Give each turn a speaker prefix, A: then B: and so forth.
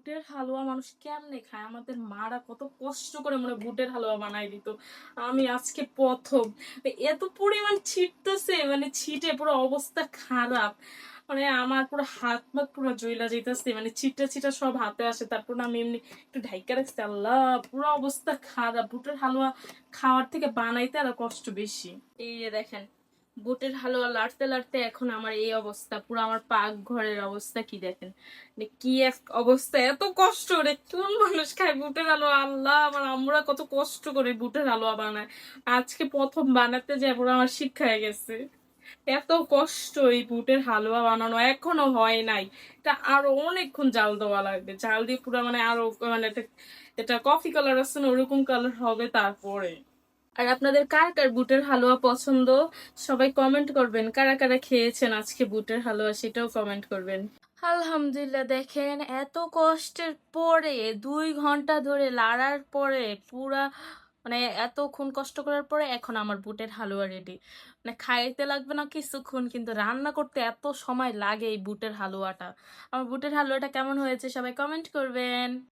A: বুটের হালুয়া মানুষ কেমনে খায়? আমাদের মারা কত কষ্ট করে মনে হয় বুটের হালুয়া বানায় দিত। আমি আজকে ১ম এত পরিমাণ ছিটতেছে মানে ছিটে পুরো অবস্থা খারাপ। মানে আমার পুরো হাত-মাত পুরো জ্বইলা যাইতেছে। মানে ছিটা সব হাতে আসে। তারপর না আমি এমনি একটু ঢাইকা রাখছি। আল্লাহ! পুরো অবস্থা খারাপ। বুটের হালুয়া খাওয়ার থেকে বানাইতে আরো কষ্ট বেশি। এই যে দেখেন বুটের হালুয়া লাড়তে এখন আমার এই অবস্থা। পুরো আমার পাকঘরের অবস্থা কি দেখেন। মানে কি এক অবস্থা, এত কষ্ট রে কোন মানুষ খায় বুটের হালুয়া? আল্লাহ, আমার আমরা কত কষ্ট করে বুটের হালুয়া বানায়। আজকে ১ম বানাতে যাই পুরো আমার শিক্ষা হয়ে গেছে। এত কষ্ট এই বুটের হালুয়া বানানো এখনো হয় নাই। এটা আরো অনেকক্ষণ জাল দেওয়া লাগবে। জাল দিয়ে পুরো মানে আরো মানে এটা কফি কালার আছে না ওরকম কালার হবে তারপরে। আর আপনাদের কার বুটের হালুয়া পছন্দ সবাই কমেন্ট করবেন। কারা খেয়েছেন আজকে বুটের হালুয়া সেটাও কমেন্ট করবেন। আলহামদুলিল্লাহ, দেখেন এত কষ্টের পরে ২ ঘন্টা ধরে লাড়ার পরে পুরা মানে এতক্ষণ কষ্ট করার পরে এখন আমার বুটের হালুয়া রেডি। মানে খাইতে লাগবে না কিছুক্ষণ, কিন্তু রান্না করতে এত সময় লাগে এই বুটের হালুয়াটা। আমার বুটের হালুয়াটা কেমন হয়েছে সবাই কমেন্ট করবেন।